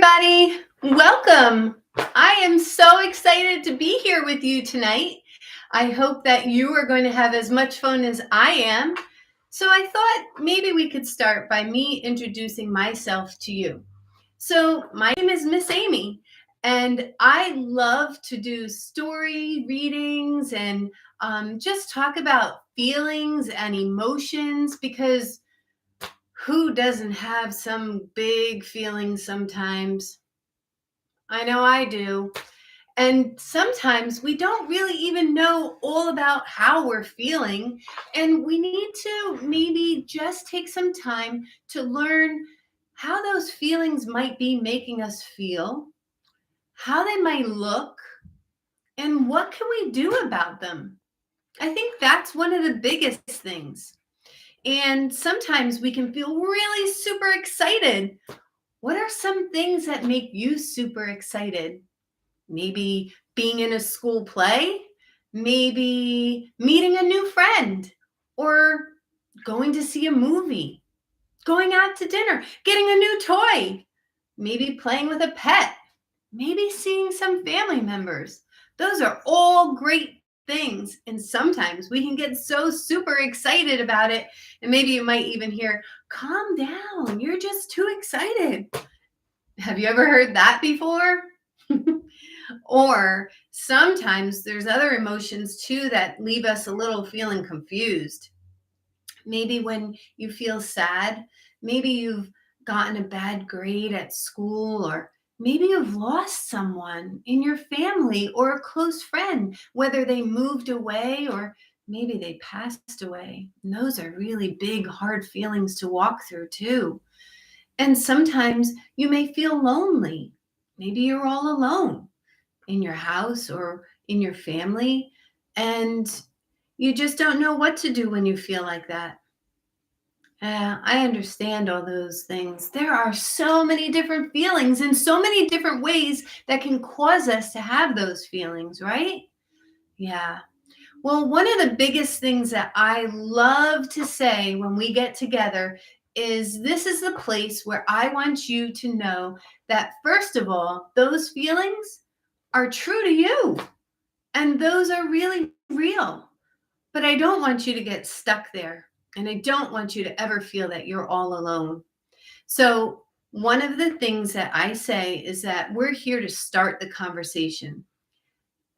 everybody. Welcome. I am so excited to be here with you tonight. I hope that you are going to have as much fun as I am. So I thought maybe we could start by me introducing myself to you. So my name is Miss Amy, and I love to do story readings and just talk about feelings and emotions because who doesn't have some big feelings sometimes? I know I do. And sometimes we don't really even know all about how we're feeling. And we need to maybe just take some time to learn how those feelings might be making us feel, how they might look, and what can we do about them. I think that's one of the biggest things. And sometimes we can feel really super excited. What are some things that make you super excited? Maybe being in a school play, maybe meeting a new friend, or going to see a movie, going out to dinner, getting a new toy, maybe playing with a pet, maybe seeing some family members. Those are all great things. And sometimes we can get so super excited about it. And maybe you might even hear, calm down, you're just too excited. Have you ever heard that before? Or sometimes there's other emotions too that leave us a little feeling confused. Maybe when you feel sad, maybe you've gotten a bad grade at school, or maybe you've lost someone in your family or a close friend, whether they moved away or maybe they passed away. And those are really big, hard feelings to walk through too. And sometimes you may feel lonely. Maybe you're all alone in your house or in your family, and you just don't know what to do when you feel like that. I understand all those things. There are so many different feelings and so many different ways that can cause us to have those feelings, right? Yeah. Well, one of the biggest things that I love to say when we get together is this is the place where I want you to know that, first of all, those feelings are true to you and those are really real. But I don't want you to get stuck there. And I don't want you to ever feel that you're all alone. So, one of the things that I say is that we're here to start the conversation.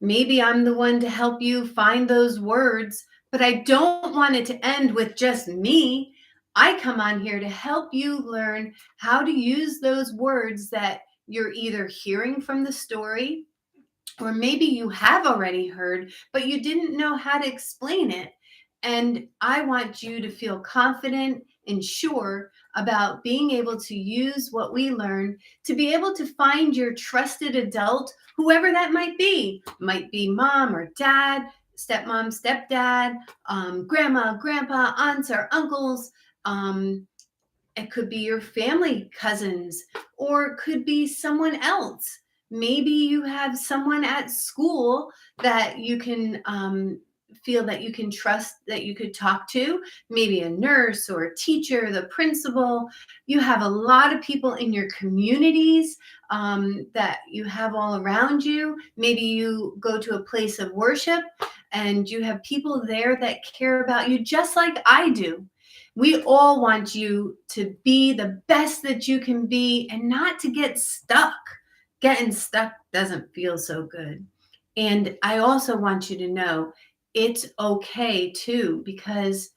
Maybe I'm the one to help you find those words, but I don't want it to end with just me. I come on here to help you learn how to use those words that you're either hearing from the story, or maybe you have already heard, but you didn't know how to explain it. And I want you to feel confident and sure about being able to use what we learn to be able to find your trusted adult, whoever that might be. Might be mom or dad, stepmom, stepdad, grandma, grandpa, aunts or uncles. It could be your family cousins, or it could be someone else. Maybe you have someone at school that you can feel that you can trust, that you could talk to, maybe a nurse or a teacher, the principal. You have a lot of people in your communities that you have all around you. Maybe you go to a place of worship and you have people there that care about you just like I do. We all want you to be the best that you can be and not to get stuck. Getting stuck doesn't feel so good. And I also want you to know it's okay too, because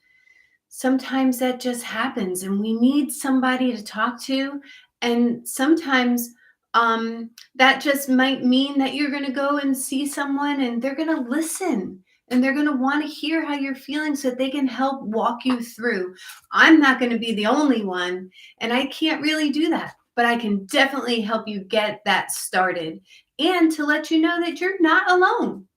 sometimes that just happens and we need somebody to talk to. And sometimes that just might mean that you're going to go and see someone and they're going to listen and they're going to want to hear how you're feeling so that they can help walk you through. I'm not going to be the only one, and I can't really do that, but I can definitely help you get that started and to let you know that you're not alone.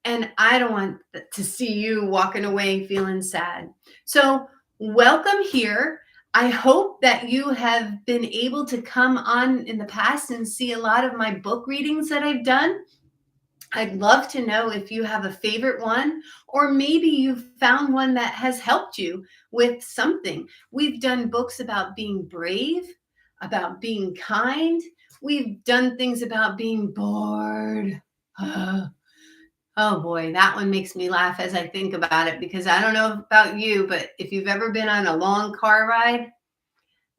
And I don't want to see you walking away feeling sad. So, welcome here. I hope that you have been able to come on in the past and see a lot of my book readings that I've done. I'd love to know if you have a favorite one, or maybe you've found one that has helped you with something. We've done books about being brave, about being kind. We've done things about being bored. Oh boy, that one makes me laugh as I think about it because I don't know about you, but if you've ever been on a long car ride,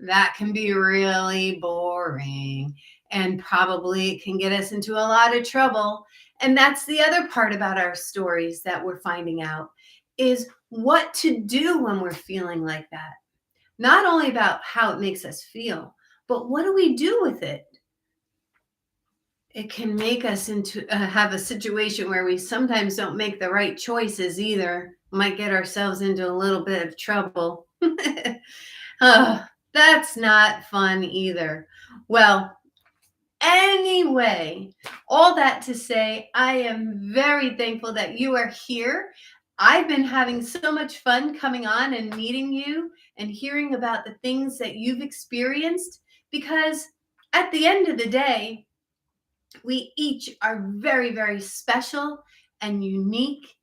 that can be really boring and probably it can get us into a lot of trouble. And that's the other part about our stories that we're finding out is what to do when we're feeling like that. Not only about how it makes us feel, but what do we do with it? It can make us into have a situation where we sometimes don't make the right choices either. Might get ourselves into a little bit of trouble. Oh, that's not fun either. Well, anyway, all that to say, I am very thankful that you are here. I've been having so much fun coming on and meeting you and hearing about the things that you've experienced because at the end of the day, we each are very, very special and unique.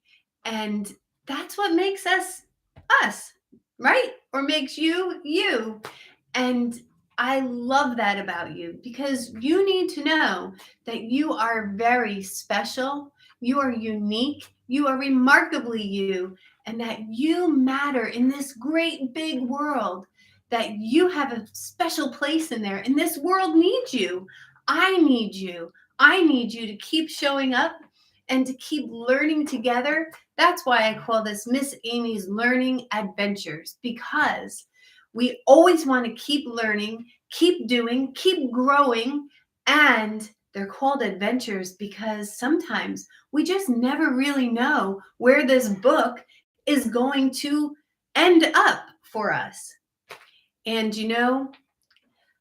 And that's what makes us us, right? Or makes you you. And I love that about you because you need to know that you are very special, you are unique, you are remarkably you, and that you matter in this great big world, that you have a special place in there, and this world needs you. I need you. I need you to keep showing up and to keep learning together. That's why I call this Miss Amy's Learning Adventures, because we always want to keep learning, keep doing, keep growing. And they're called adventures because sometimes we just never really know where this book is going to end up for us. And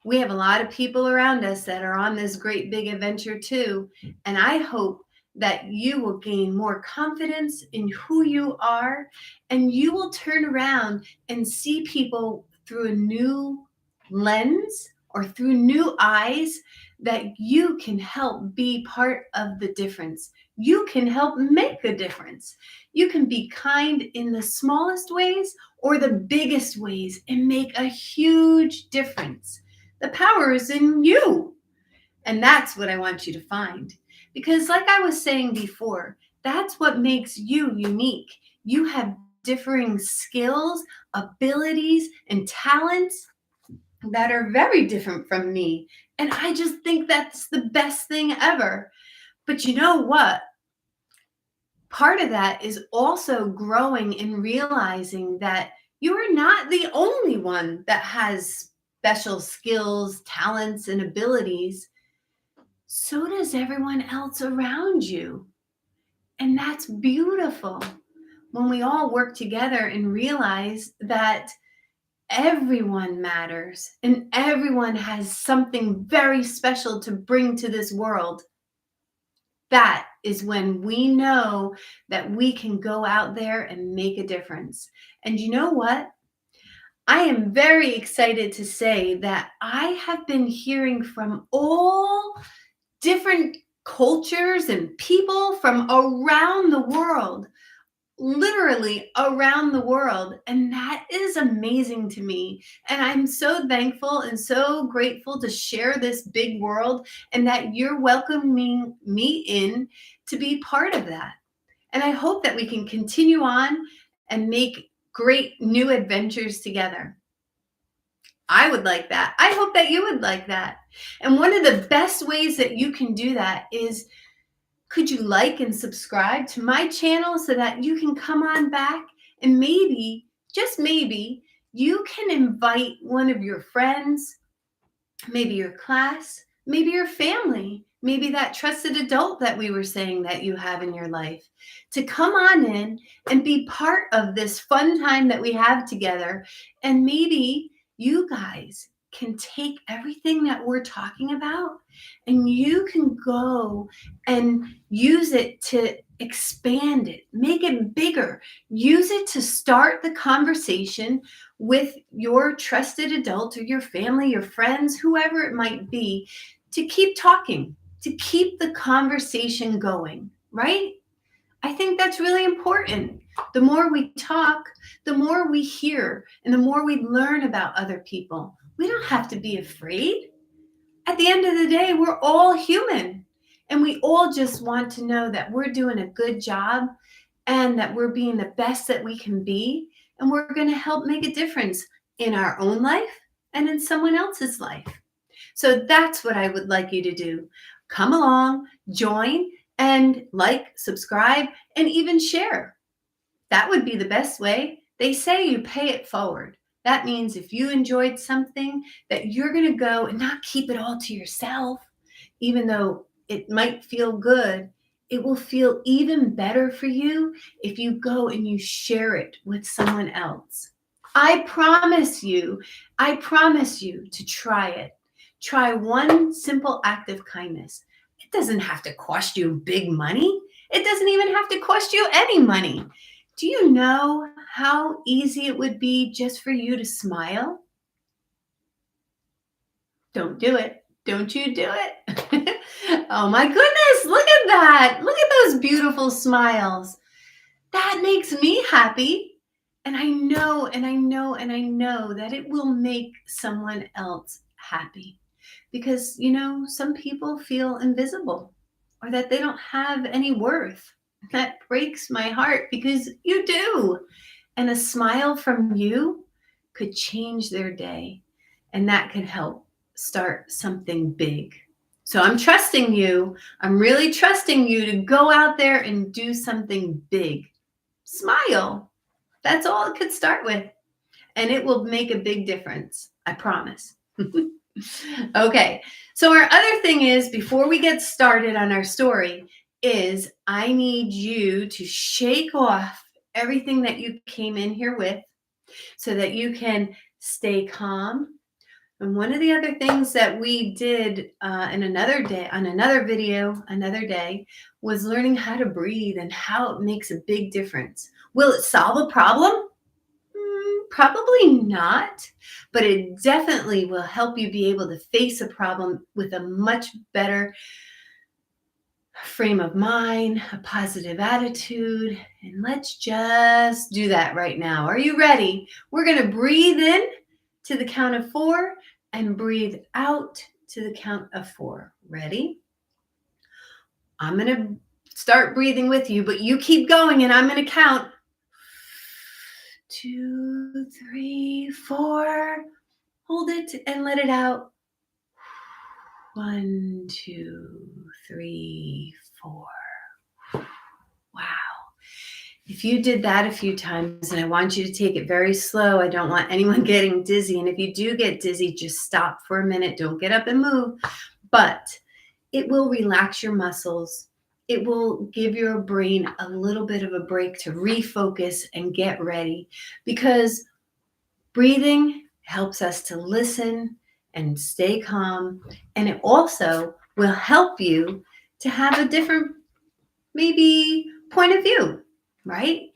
we have a lot of people around us that are on this great big adventure too. And I hope that you will gain more confidence in who you are and you will turn around and see people through a new lens or through new eyes, that you can help be part of the difference. You can help make a difference. You can be kind in the smallest ways or the biggest ways and make a huge difference. The power is in you. And that's what I want you to find. Because, like I was saying before, that's what makes you unique. You have differing skills, abilities, and talents that are very different from me. And I just think that's the best thing ever. But you know what? Part of that is also growing and realizing that you are not the only one that has special skills, talents, and abilities. So does everyone else around you. And that's beautiful when we all work together and realize that everyone matters and everyone has something very special to bring to this world. That is when we know that we can go out there and make a difference. And you know what? I am very excited to say that I have been hearing from all different cultures and people from around the world, literally around the world. And that is amazing to me. And I'm so thankful and so grateful to share this big world and that you're welcoming me in to be part of that. And I hope that we can continue on and make great new adventures together. I would like that. I hope that you would like that. And one of the best ways that you can do that is, could you like and subscribe to my channel so that you can come on back and maybe, just maybe, you can invite one of your friends, maybe your class, maybe your family, maybe that trusted adult that we were saying that you have in your life, to come on in and be part of this fun time that we have together. And maybe you guys can take everything that we're talking about and you can go and use it to expand it, make it bigger, use it to start the conversation with your trusted adult or your family, your friends, whoever it might be, to keep talking, to keep the conversation going, right? I think that's really important. The more we talk, the more we hear, and the more we learn about other people. We don't have to be afraid. At the end of the day, we're all human. And we all just want to know that we're doing a good job and that we're being the best that we can be. And we're going to help make a difference in our own life and in someone else's life. So that's what I would like you to do. Come along, join, and like, subscribe, and even share. That would be the best way. They say you pay it forward. That means if you enjoyed something, that you're going to go and not keep it all to yourself, even though it might feel good. It will feel even better for you if you go and you share it with someone else. I promise you to try it. Try one simple act of kindness. It doesn't have to cost you big money. It doesn't even have to cost you any money. Do you know how easy it would be just for you to smile? Don't do it. Don't you do it. Oh my goodness, look at that. Look at those beautiful smiles. That makes me happy. And I know that it will make someone else happy. Because, some people feel invisible or that they don't have any worth. That breaks my heart because you do. And a smile from you could change their day. And that could help start something big. So I'm trusting you. I'm really trusting you to go out there and do something big. Smile. That's all it could start with. And it will make a big difference. I promise. Okay. So our other thing is, before we get started on our story, is I need you to shake off everything that you came in here with so that you can stay calm. And one of the other things that we did in another day, on another video, another day, was learning how to breathe and how it makes a big difference. Will it solve a problem? Probably not, but it definitely will help you be able to face a problem with a much better frame of mind, a positive attitude. And let's just do that right now. Are you ready? We're going to breathe in to the count of 4 and breathe out to the count of 4. Ready? I'm going to start breathing with you, but you keep going and I'm going to count. 2, 3, 4. Hold it and let it out. 1, 2, 3, 4. Wow. If you did that a few times, and I want you to take it very slow, I don't want anyone getting dizzy. And if you do get dizzy, just stop for a minute. Don't get up and move. But it will relax your muscles. It will give your brain a little bit of a break to refocus and get ready, because breathing helps us to listen and stay calm. And it also will help you to have a different, maybe, point of view, right?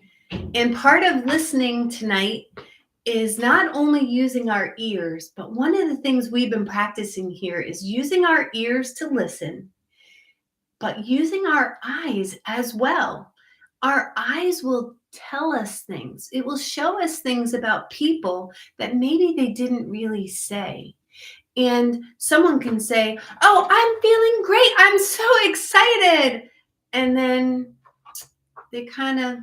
And part of listening tonight is not only using our ears, but one of the things we've been practicing here is using our ears to listen, but using our eyes as well. Our eyes will tell us things. It will show us things about people that maybe they didn't really say. And someone can say, "Oh, I'm feeling great. I'm so excited." And then they kind of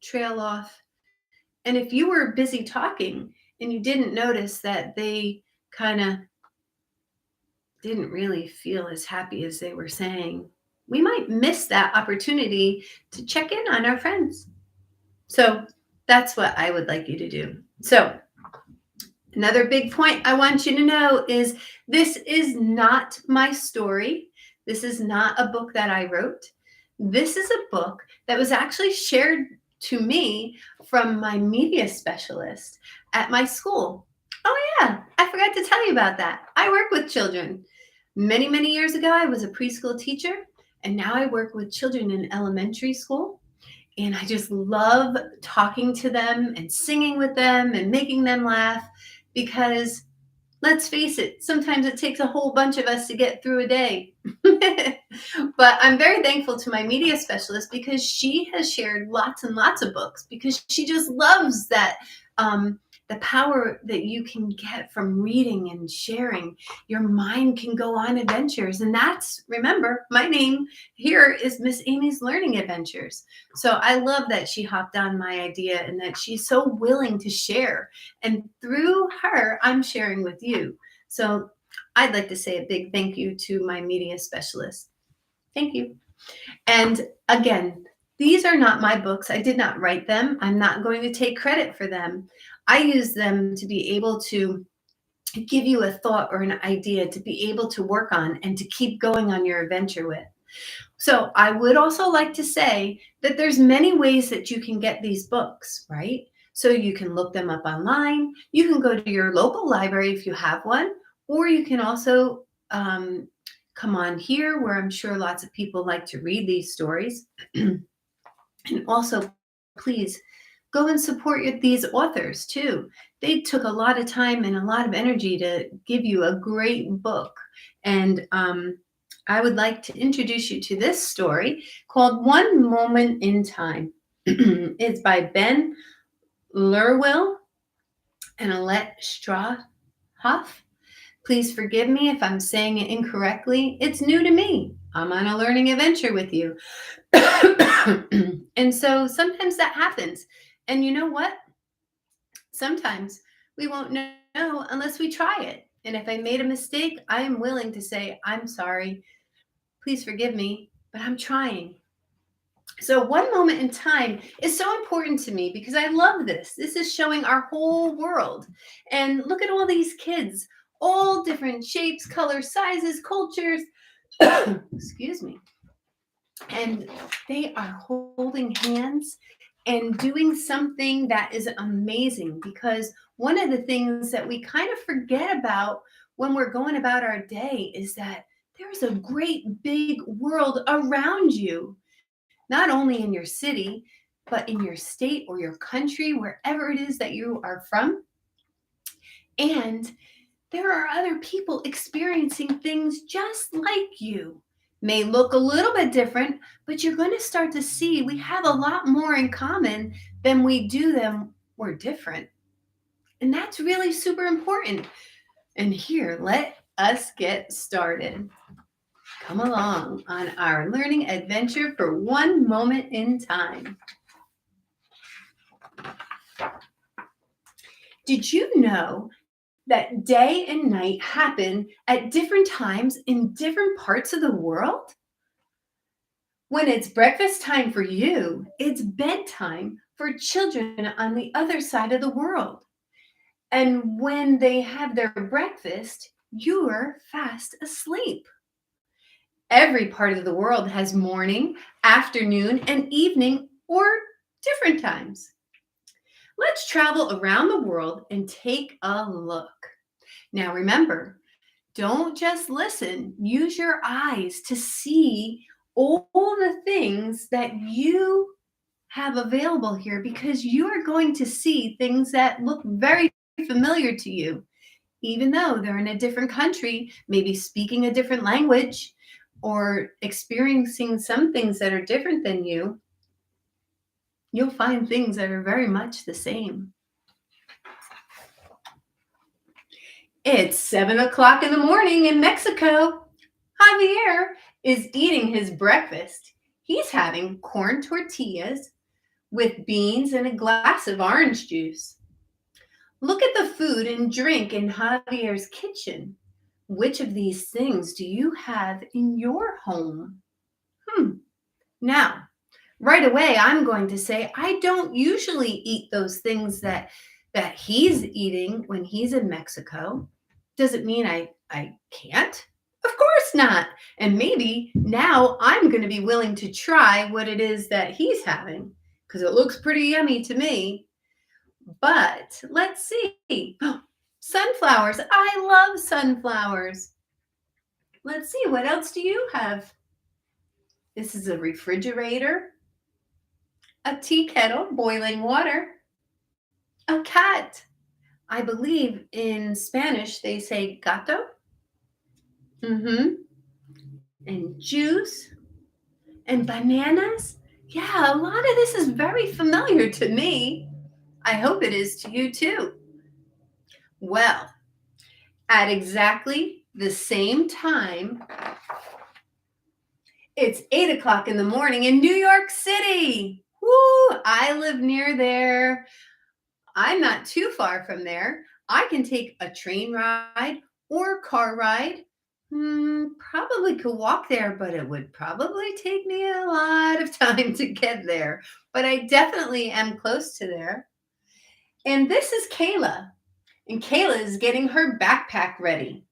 trail off. And if you were busy talking and you didn't notice that they kind of didn't really feel as happy as they were saying, we might miss that opportunity to check in on our friends. So that's what I would like you to do. So another big point I want you to know is this is not my story. This is not a book that I wrote. This is a book that was actually shared to me from my media specialist at my school. Oh yeah, I forgot to tell you about that. I work with children. Many, many years ago, I was a preschool teacher, and now I work with children in elementary school. And I just love talking to them and singing with them and making them laugh, because let's face it, sometimes it takes a whole bunch of us to get through a day. But I'm very thankful to my media specialist, because she has shared lots and lots of books, because she just loves that the power that you can get from reading and sharing. Your mind can go on adventures. And that's, remember, my name here is Miss Amy's Learning Adventures. So I love that she hopped on my idea and that she's so willing to share. And through her, I'm sharing with you. So I'd like to say a big thank you to my media specialist. Thank you. And again, these are not my books. I did not write them. I'm not going to take credit for them. I use them to be able to give you a thought or an idea to be able to work on and to keep going on your adventure with. So I would also like to say that there's many ways that you can get these books, right? So you can look them up online. You can go to your local library if you have one, or you can also come on here where I'm sure lots of people like to read these stories. And also, please go and support these authors too. They took a lot of time and a lot of energy to give you a great book. And I would like to introduce you to this story called One Moment in Time. It's by Ben Lurwill and Alette Strauhoff. Please forgive me if I'm saying it incorrectly. It's new to me. I'm on a learning adventure with you. And so sometimes that happens. And you know what? Sometimes we won't know unless we try it. And if I made a mistake, I am willing to say, I'm sorry. Please forgive me, but I'm trying. So one moment in time is so important to me because I love this. This is showing our whole world. And look at all these kids, all different shapes, colors, sizes, cultures. Excuse me. And they are holding hands and doing something that is amazing, because one of the things that we kind of forget about when we're going about our day is that there's a great big world around you, not only in your city, but in your state or your country, wherever it is that you are from. And there are other people experiencing things just like you. May look a little bit different, but you're going to start to see we have a lot more in common than we do them we're different. And that's really super important. And here, let us get started. Come along on our learning adventure for one moment in time. Did you know that day and night happen at different times in different parts of the world? When it's breakfast time for you, it's bedtime for children on the other side of the world. And when they have their breakfast, you're fast asleep. Every part of the world has morning, afternoon, and evening, or different times. Let's travel around the world and take a look. Now remember, don't just listen. Use your eyes to see all the things that you have available here, because you are going to see things that look very familiar to you, even though they're in a different country, maybe speaking a different language or experiencing some things that are different than you. You'll find things that are very much the same. It's 7 o'clock in the morning in Mexico. Javier is eating his breakfast. He's having corn tortillas with beans and a glass of orange juice. Look at the food and drink in Javier's kitchen. Which of these things do you have in your home? Now, right away, I'm going to say I don't usually eat those things that he's eating when he's in Mexico. Does it mean I can't? Of course not. And maybe now I'm going to be willing to try what it is that he's having, because it looks pretty yummy to me. But let's see. Sunflowers. I love sunflowers. Let's see. What else do you have? This is a refrigerator, a tea kettle, boiling water, a cat. I believe in Spanish they say gato. And juice and bananas. Yeah, a lot of this is very familiar to me. I hope it is to you too. Well, at exactly the same time, it's 8 o'clock in the morning in New York City. Woo! I live near there. I'm not too far from there. I can take a train ride or car ride. Probably could walk there, but it would probably take me a lot of time to get there. But I definitely am close to there. And this is Kayla. And Kayla is getting her backpack ready.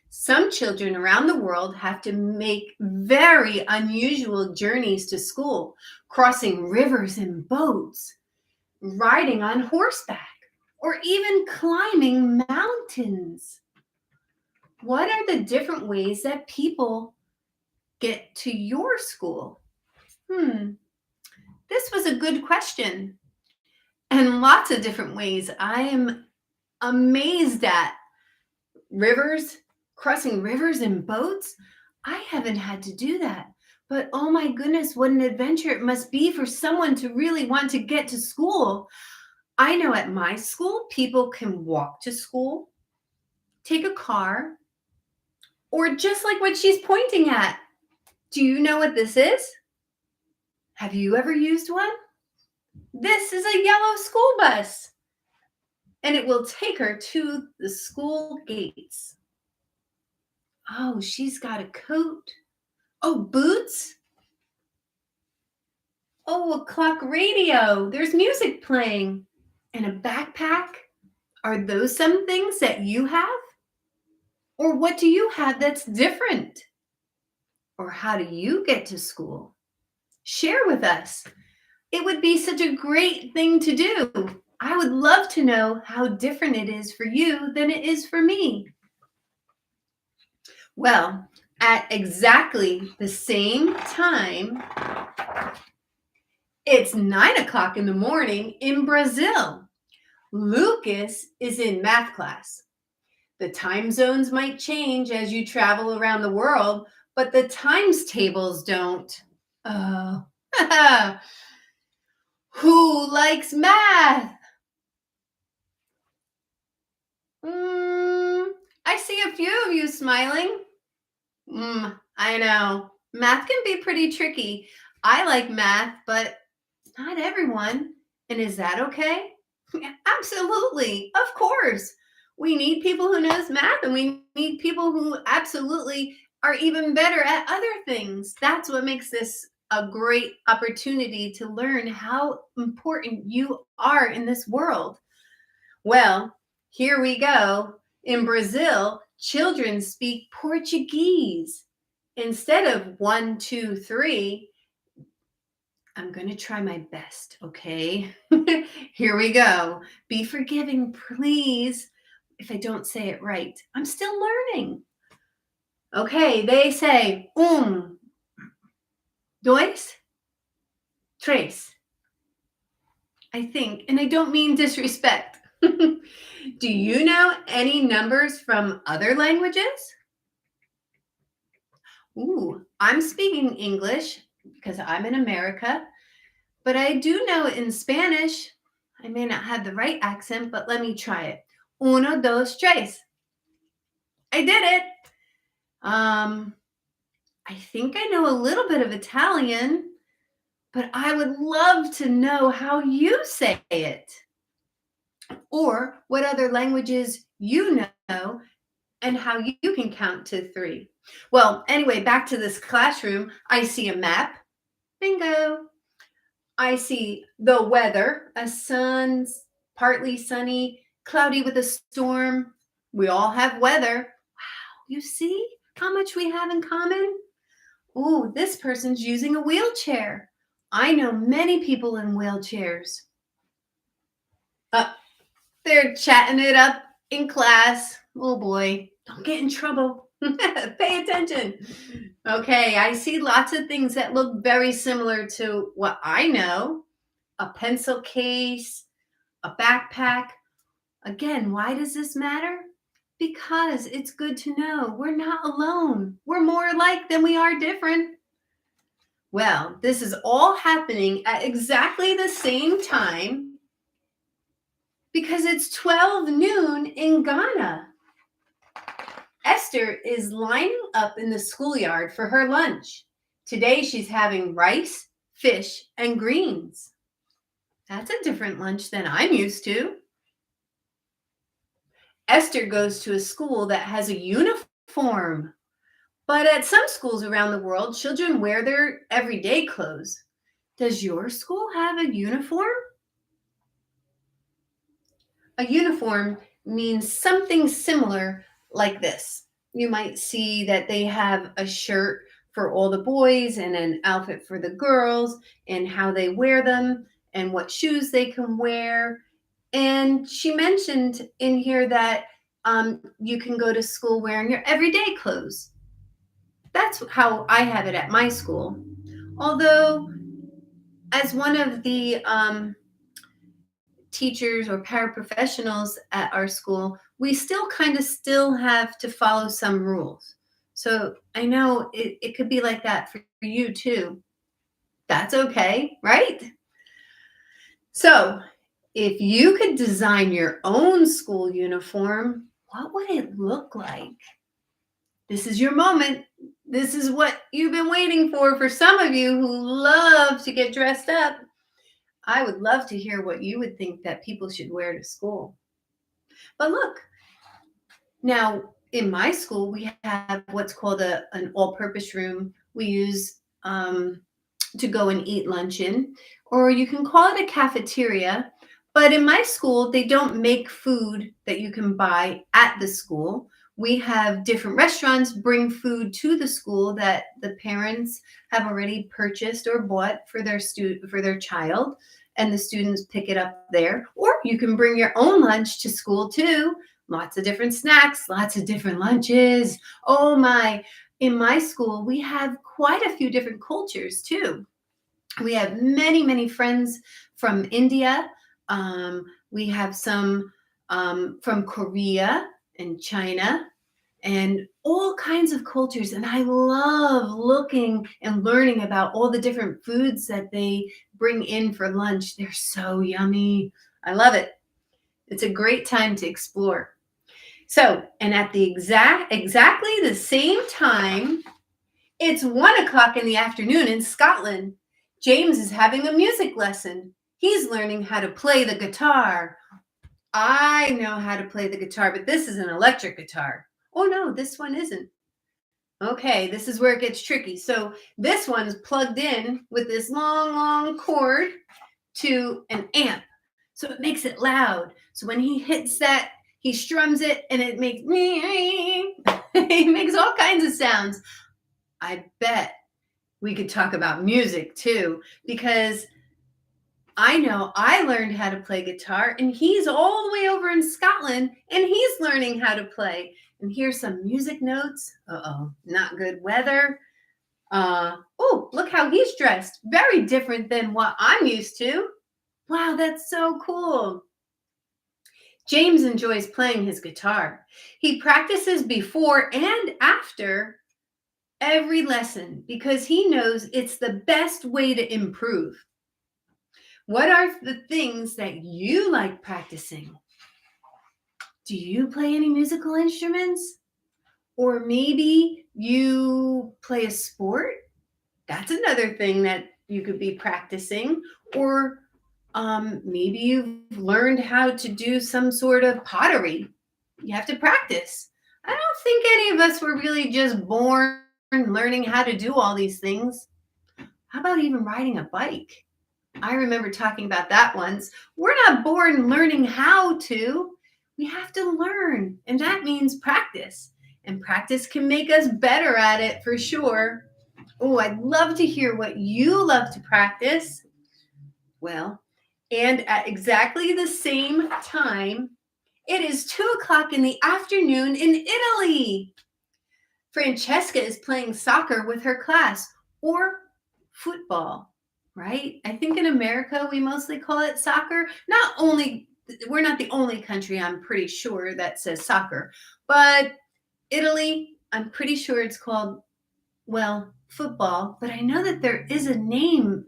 Some children around the world have to make very unusual journeys to school, crossing rivers in boats, riding on horseback, or even climbing mountains. What are the different ways that people get to your school? This was a good question. And lots of different ways. I am amazed at rivers, crossing rivers in boats. I haven't had to do that. But oh my goodness, what an adventure it must be for someone to really want to get to school. I know at my school, people can walk to school, take a car, or just like what she's pointing at. Do you know what this is? Have you ever used one? This is a yellow school bus, and it will take her to the school gates. Oh, she's got a coat. Oh, boots. Oh, a clock radio. There's music playing. And a backpack. Are those some things that you have? Or what do you have that's different? Or how do you get to school? Share with us. It would be such a great thing to do. I would love to know how different it is for you than it is for me. Well, at exactly the same time, it's 9 o'clock in the morning in Brazil. Lucas is in math class. The time zones might change as you travel around the world, but the times tables don't. Oh, who likes math? I see a few of you smiling. I know. Math can be pretty tricky. I like math, but not everyone. And is that okay? Absolutely. Of course. We need people who knows math and we need people who absolutely are even better at other things. That's what makes this a great opportunity to learn how important you are in this world. Well, here we go. In Brazil, children speak Portuguese. Instead of 1, 2, 3, I'm going to try my best, okay? Here we go. Be forgiving, please, if I don't say it right. I'm still learning. Okay, they say dois, tres. I think, and I don't mean disrespect. Do you know any numbers from other languages? I'm speaking English because I'm in America, but I do know in Spanish. I may not have the right accent, but let me try it. Uno, dos, tres. I did it. I think I know a little bit of Italian, but I would love to know how you say it or what other languages you know and how you can count to 3. Well, anyway, back to this classroom. I see a map. Bingo. I see the weather, a sun's partly sunny, cloudy with a storm. We all have weather. Wow, you see how much we have in common? Ooh, this person's using a wheelchair. I know many people in wheelchairs. They're chatting it up in class. Oh boy, don't get in trouble. Pay attention. Okay, I see lots of things that look very similar to what I know. A pencil case, a backpack. Again, why does this matter? Because it's good to know we're not alone. We're more alike than we are different. Well, this is all happening at exactly the same time because it's 12 noon in Ghana. Esther is lining up in the schoolyard for her lunch. Today she's having rice, fish, and greens. That's a different lunch than I'm used to. Esther goes to a school that has a uniform. But at some schools around the world, children wear their everyday clothes. Does your school have a uniform? A uniform means something similar like this. You might see that they have a shirt for all the boys and an outfit for the girls and how they wear them and what shoes they can wear. And she mentioned in here that you can go to school wearing your everyday clothes. That's how I have it at my school. Although, as one of the teachers or paraprofessionals at our school, we still have to follow some rules. So I know it could be like that for you too. That's okay, right? So if you could design your own school uniform, what would it look like? This is your moment. This is what you've been waiting for some of you who love to get dressed up. I would love to hear what you would think that people should wear to school. But look, now in my school, we have what's called an all-purpose room. We use to go and eat lunch in, or you can call it a cafeteria. But in my school, they don't make food that you can buy at the school. We have different restaurants bring food to the school that the parents have already purchased or bought for their child, and the students pick it up there. Or you can bring your own lunch to school too. Lots of different snacks, lots of different lunches. Oh my. In my school, we have quite a few different cultures too. We have many, many friends from India. We have some from Korea and China and all kinds of cultures. And I love looking and learning about all the different foods that they bring in for lunch. They're so yummy. I love it. It's a great time to explore. So, and at the exactly the same time, it's 1 o'clock in the afternoon in Scotland. James is having a music lesson. He's learning how to play the guitar. I know how to play the guitar, but this is an electric guitar. Oh no, this one isn't. Okay, this is where it gets tricky. So this one's plugged in with this long, long cord to an amp. So it makes it loud. So when he hits that, he strums it and it makes he makes all kinds of sounds. I bet we could talk about music too, because I know I learned how to play guitar and he's all the way over in Scotland and he's learning how to play. And here's some music notes. Uh-oh, not good weather. Oh, look how he's dressed. Very different than what I'm used to. Wow, that's so cool. James enjoys playing his guitar. He practices before and after every lesson because he knows it's the best way to improve. What are the things that you like practicing? Do you play any musical instruments? Or maybe you play a sport? That's another thing that you could be practicing. Or maybe you've learned how to do some sort of pottery. You have to practice. I don't think any of us were really just born learning how to do all these things. How about even riding a bike? I remember talking about that once. We're not born learning how to. We have to learn, and that means practice. And practice can make us better at it for sure. Oh, I'd love to hear what you love to practice. Well, and at exactly the same time, it is 2 o'clock in the afternoon in Italy. Francesca is playing soccer with her class, or football, right? I think in America we mostly call it soccer. We're not the only country, I'm pretty sure, that says soccer, but Italy, I'm pretty sure it's called, well, football, but I know that there is a name.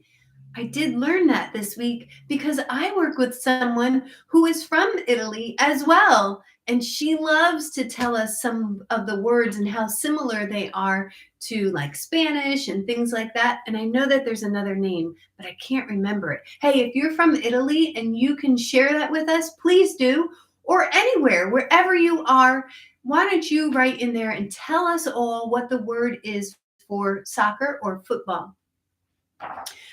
I did learn that this week because I work with someone who is from Italy as well. And she loves to tell us some of the words and how similar they are to like Spanish and things like that. And I know that there's another name, but I can't remember it. Hey, if you're from Italy and you can share that with us, please do. Or anywhere, wherever you are, why don't you write in there and tell us all what the word is for soccer or football?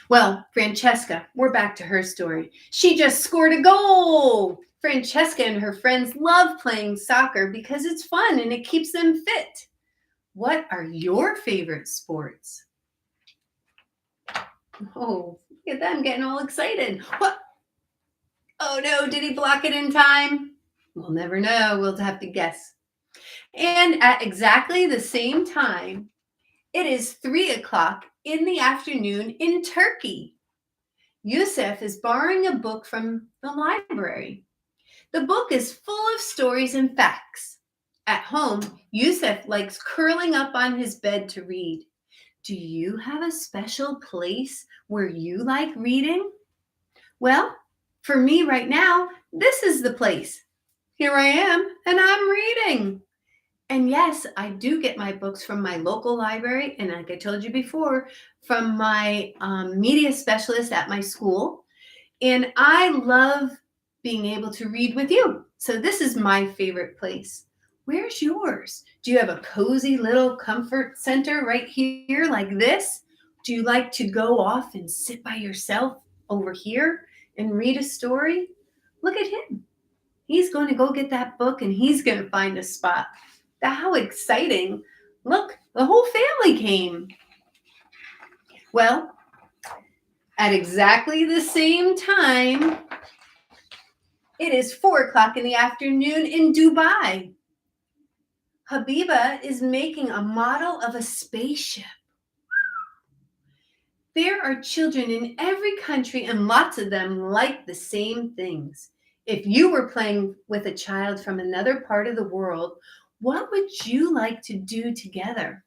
Well, Francesca, we're back to her story. She just scored a goal. Francesca and her friends love playing soccer because it's fun and it keeps them fit. What are your favorite sports? Oh, look at them getting all excited. What? Oh no, did he block it in time? We'll never know. We'll have to guess. And at exactly the same time, it is 3 o'clock in the afternoon in Turkey. Yusuf is borrowing a book from the library. The book is full of stories and facts. At home, Yusuf likes curling up on his bed to read. Do you have a special place where you like reading? Well, for me right now, this is the place. Here I am, and I'm reading. And yes, I do get my books from my local library, and like I told you before, from my media specialist at my school. And I love being able to read with you. So this is my favorite place. Where's yours? Do you have a cozy little comfort center right here like this? Do you like to go off and sit by yourself over here and read a story? Look at him. He's going to go get that book and he's going to find a spot. How exciting. Look, the whole family came. Well, at exactly the same time, it is 4 o'clock in the afternoon in Dubai. Habiba is making a model of a spaceship. There are children in every country and lots of them like the same things. If you were playing with a child from another part of the world, what would you like to do together?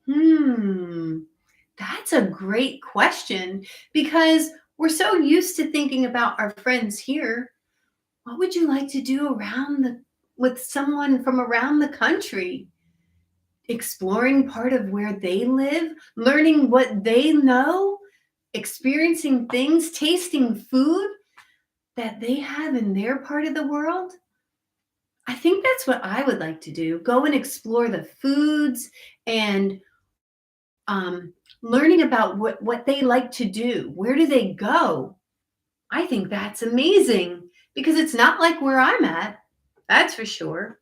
That's a great question because we're so used to thinking about our friends here. What would you like to do with someone from around the country? Exploring part of where they live, learning what they know, experiencing things, tasting food that they have in their part of the world? I think that's what I would like to do. Go and explore the foods and learning about what they like to do. Where do they go? I think that's amazing because it's not like where I'm at. That's for sure.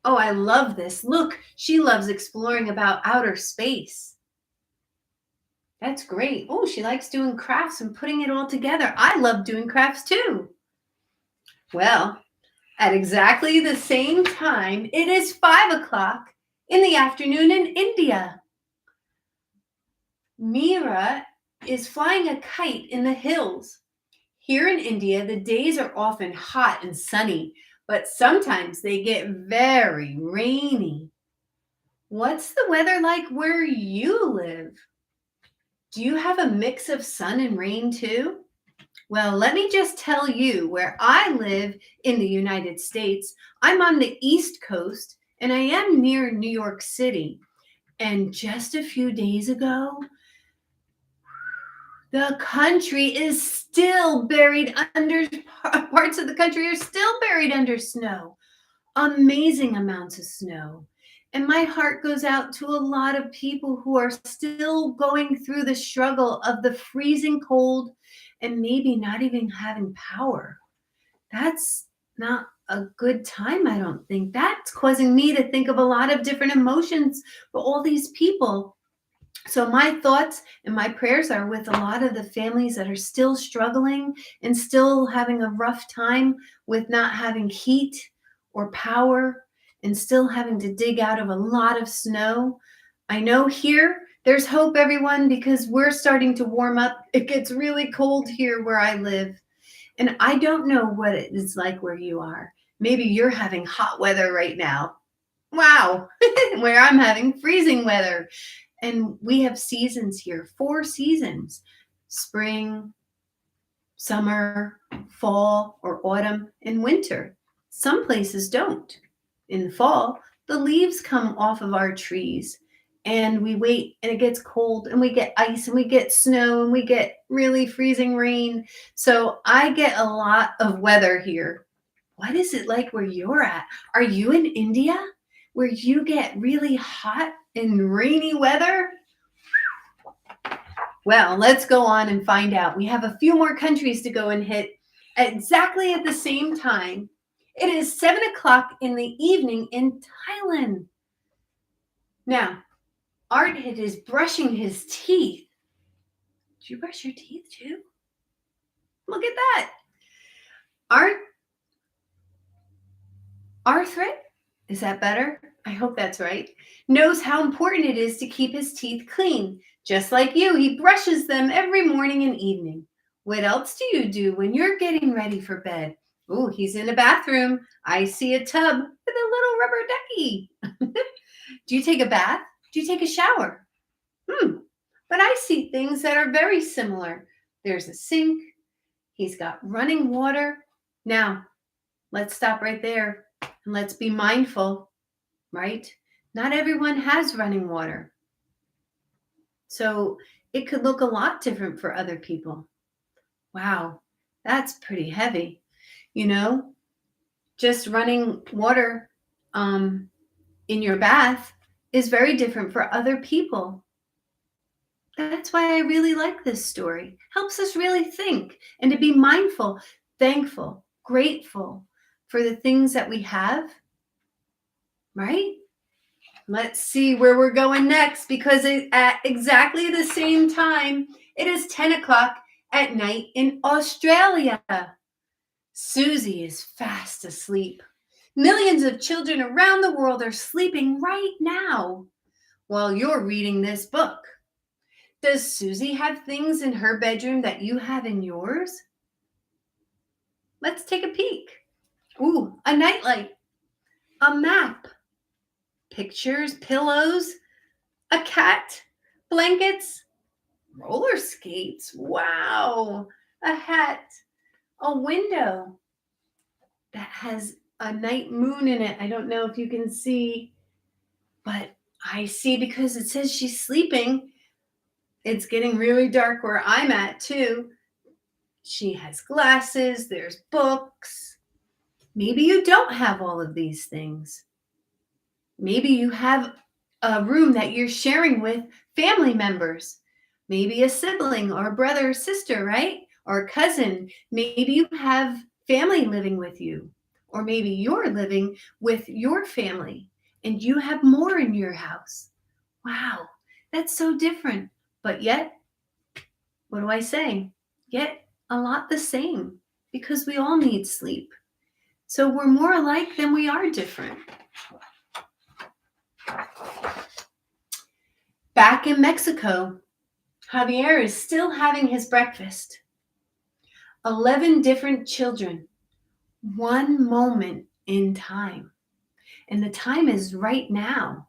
Oh, I love this. Look, she loves exploring about outer space. That's great. Oh, she likes doing crafts and putting it all together. I love doing crafts too. Well, at exactly the same time, it is 5 o'clock in the afternoon in India. Mira is flying a kite in the hills. Here in India, the days are often hot and sunny, but sometimes they get very rainy. What's the weather like where you live? Do you have a mix of sun and rain too? Well, let me just tell you where I live in the United States. I'm on the East Coast and I am near New York City. And just a few days ago, the country is still buried under, parts of the country are still buried under snow. Amazing amounts of snow. And my heart goes out to a lot of people who are still going through the struggle of the freezing cold and maybe not even having power. That's not a good time, I don't think. That's causing me to think of a lot of different emotions for all these people. So my thoughts and my prayers are with a lot of the families that are still struggling and still having a rough time with not having heat or power and still having to dig out of a lot of snow. I know here there's hope, everyone, because we're starting to warm up. It gets really cold here where I live. And I don't know what it is like where you are. Maybe you're having hot weather right now. Wow, where I'm having freezing weather. And we have seasons here, 4 seasons. spring, summer, fall, or autumn, and winter. Some places don't. In the fall, the leaves come off of our trees and we wait and it gets cold and we get ice and we get snow and we get really freezing rain. So I get a lot of weather here. What is it like where you're at? Are you in India where you get really hot and rainy weather? Well, let's go on and find out. We have a few more countries to go and hit exactly at the same time. It is 7 o'clock in the evening in Thailand. Now, Art is brushing his teeth. Did you brush your teeth too? Look at that. Arthur, is that better? I hope that's right. Knows how important it is to keep his teeth clean. Just like you, he brushes them every morning and evening. What else do you do when you're getting ready for bed? Oh, he's in a bathroom. I see a tub with a little rubber ducky. Do you take a bath? Do you take a shower? But I see things that are very similar. There's a sink. He's got running water. Now, let's stop right there and let's be mindful, right? Not everyone has running water. So it could look a lot different for other people. Wow, that's pretty heavy. You know, just running water in your bath is very different for other people. That's why I really like this story. Helps us really think and to be mindful, thankful, grateful for the things that we have, right? Let's see where we're going next because at exactly the same time, it is 10 o'clock at night in Australia. Susie is fast asleep. Millions of children around the world are sleeping right now while you're reading this book. Does Susie have things in her bedroom that you have in yours? Let's take a peek. Ooh, a nightlight, a map, pictures, pillows, a cat, blankets, roller skates. Wow, a hat, a window that has a night moon in it. I don't know if you can see, but I see because it says she's sleeping. It's getting really dark where I'm at too. She has glasses, there's books. Maybe you don't have all of these things. Maybe you have a room that you're sharing with family members. Maybe a sibling or a brother or sister, right? Or a cousin. Maybe you have family living with you. Or maybe you're living with your family and you have more in your house. Wow, that's so different. But yet, what do I say? Yet a lot the same because we all need sleep. So we're more alike than we are different. Back in Mexico, Javier is still having his breakfast. 11 different children, one moment in time. And the time is right now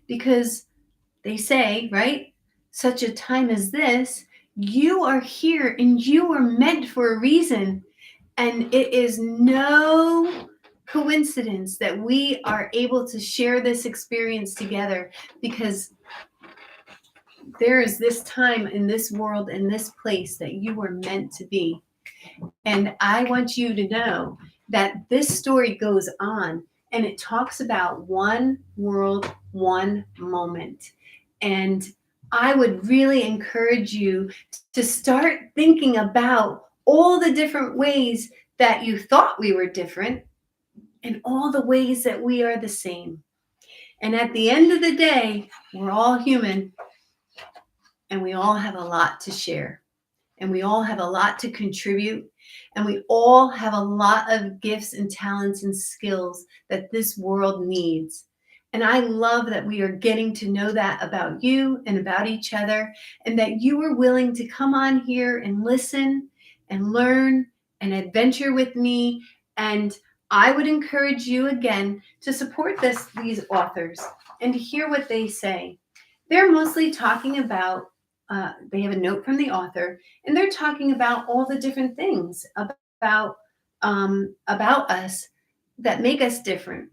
because they say, right, such a time as this, you are here and you are meant for a reason. And it is no coincidence that we are able to share this experience together because there is this time in this world, in this place that you were meant to be. And I want you to know that this story goes on and it talks about one world, one moment. And I would really encourage you to start thinking about all the different ways that you thought we were different and all the ways that we are the same. And at the end of the day, we're all human and we all have a lot to share. And we all have a lot to contribute. And we all have a lot of gifts and talents and skills that this world needs. And I love that we are getting to know that about you and about each other, and that you are willing to come on here and listen and learn and adventure with me. And I would encourage you again to support these authors and to hear what they say. They're mostly talking about they have a note from the author, and they're talking about all the different things about us that make us different,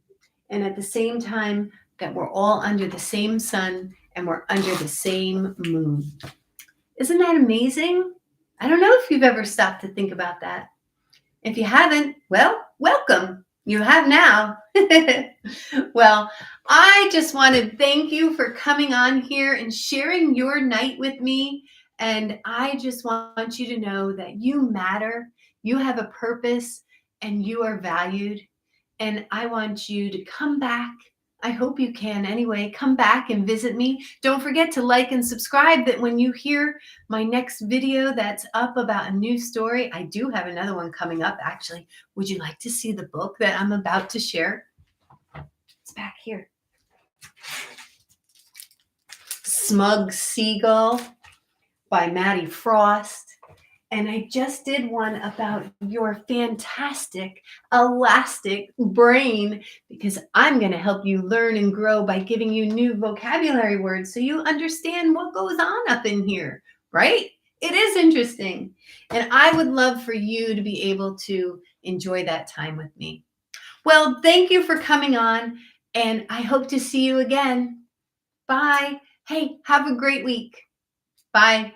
and at the same time that we're all under the same sun and we're under the same moon. Isn't that amazing? I don't know if you've ever stopped to think about that. If you haven't, well, welcome. You have now. Well, I just want to thank you for coming on here and sharing your night with me. And I just want you to know that you matter, you have a purpose, and you are valued. And I want you to come back. I hope you can anyway. Come back and visit me. Don't forget to like and subscribe, that when you hear my next video that's up about a new story, I do have another one coming up actually. Would you like to see the book that I'm about to share? It's back here. Smug Seagull by Maddie Frost. And I just did one about your fantastic elastic brain, because I'm going to help you learn and grow by giving you new vocabulary words so you understand what goes on up in here, right? It is interesting. And I would love for you to be able to enjoy that time with me. Well, thank you for coming on, and I hope to see you again. Bye. Hey, have a great week. Bye.